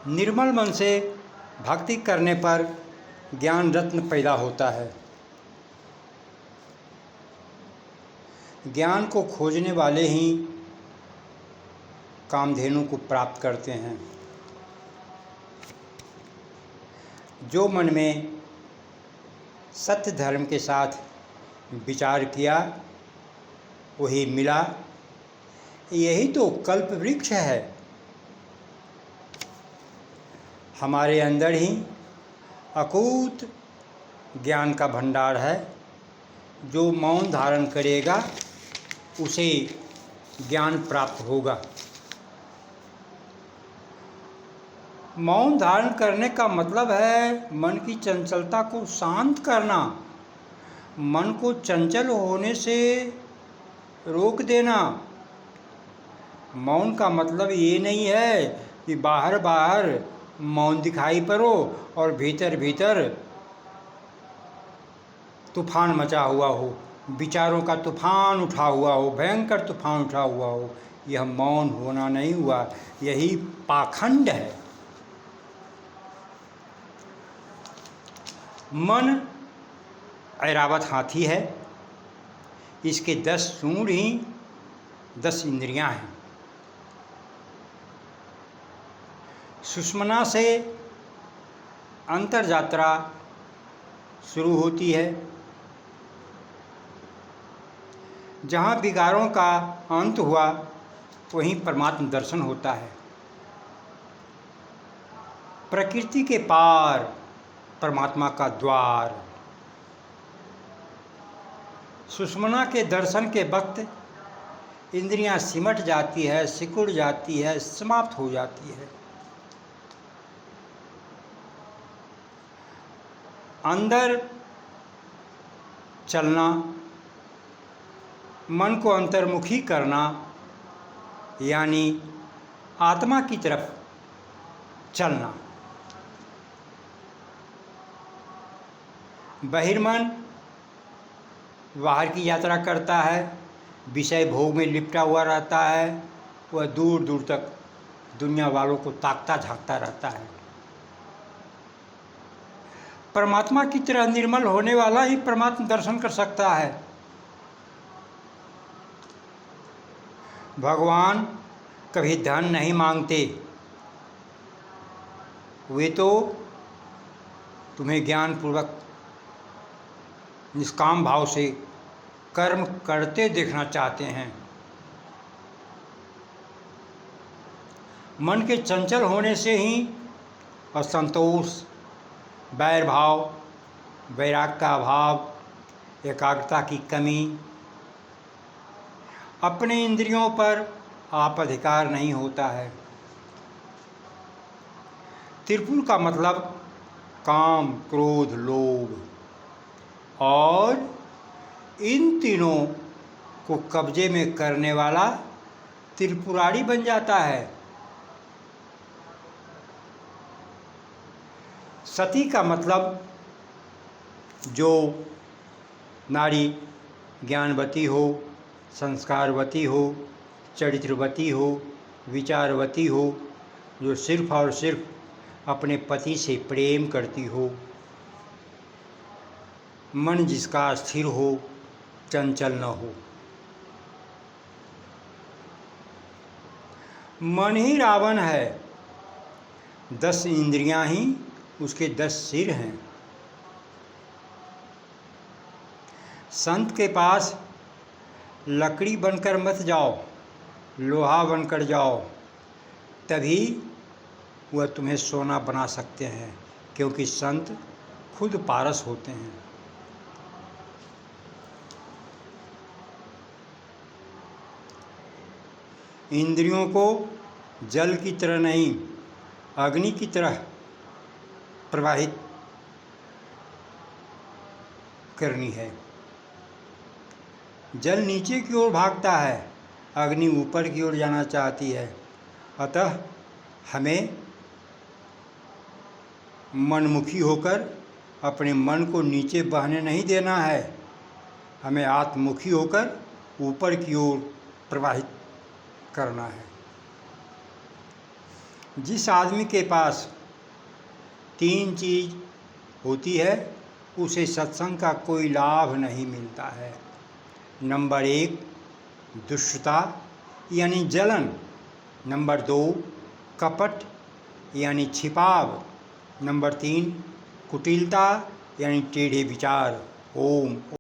निर्मल मन से भक्ति करने पर ज्ञान रत्न पैदा होता है। ज्ञान को खोजने वाले ही कामधेनु को प्राप्त करते हैं। जो मन में सत्य धर्म के साथ विचार किया वही मिला, यही तो कल्प वृक्ष है। हमारे अंदर ही अकूत ज्ञान का भंडार है। जो मौन धारण करेगा उसे ज्ञान प्राप्त होगा। मौन धारण करने का मतलब है मन की चंचलता को शांत करना, मन को चंचल होने से रोक देना। मौन का मतलब ये नहीं है कि बाहर बाहर मौन दिखाई पड़ो और भीतर भीतर तूफान मचा हुआ हो, विचारों का तूफान उठा हुआ हो, भयंकर तूफान उठा हुआ हो। यह मौन होना नहीं हुआ, यही पाखंड है। मन ऐरावत हाथी है। इसके 10 सूंड ही 10 इंद्रियां हैं। सुषुम्ना से अंतर यात्रा शुरू होती है, जहाँ विकारों का अंत हुआ वहीं परमात्म दर्शन होता है। प्रकृति के पार परमात्मा का द्वार। सुषुम्ना के दर्शन के वक्त इंद्रियां सिमट जाती है, सिकुड़ जाती है, समाप्त हो जाती है। अंदर चलना, मन को अंतर्मुखी करना, यानी आत्मा की तरफ चलना। बहिर्मन बाहर की यात्रा करता है, विषय भोग में लिपटा हुआ रहता है। वह दूर दूर तक दुनिया वालों को ताकता झांकता रहता है। परमात्मा की तरह निर्मल होने वाला ही परमात्मा दर्शन कर सकता है। भगवान कभी धन नहीं मांगते, वे तो तुम्हें ज्ञानपूर्वक निष्काम भाव से कर्म करते देखना चाहते हैं। मन के चंचल होने से ही असंतोष, वैर भाव, वैराग का अभाव, एकाग्रता की कमी, अपने इंद्रियों पर आप अधिकार नहीं होता है। त्रिपुर का मतलब काम, क्रोध, लोभ, और इन तीनों को कब्जे में करने वाला त्रिपुरारी बन जाता है। सती का मतलब जो नारी ज्ञानवती हो, संस्कारवती हो, चरित्रवती हो, विचारवती हो, जो सिर्फ और सिर्फ अपने पति से प्रेम करती हो, मन जिसका स्थिर हो, चंचल न हो। मन ही रावण है, 10 इंद्रियां ही उसके 10 सिर हैं। संत के पास लकड़ी बनकर मत जाओ, लोहा बनकर जाओ, तभी वह तुम्हें सोना बना सकते हैं, क्योंकि संत खुद पारस होते हैं। इंद्रियों को जल की तरह नहीं, अग्नि की तरह प्रवाहित करनी है। जल नीचे की ओर भागता है, अग्नि ऊपर की ओर जाना चाहती है। अतः हमें मनमुखी होकर अपने मन को नीचे बहने नहीं देना है। हमें आत्ममुखी होकर ऊपर की ओर प्रवाहित करना है। जिस आदमी के पास 3 चीज़ होती है उसे सत्संग का कोई लाभ नहीं मिलता है। नंबर 1 दुष्टता यानी जलन, नंबर 2 कपट यानी छिपाव, नंबर 3 कुटिलता यानी टेढ़े विचार। ओम।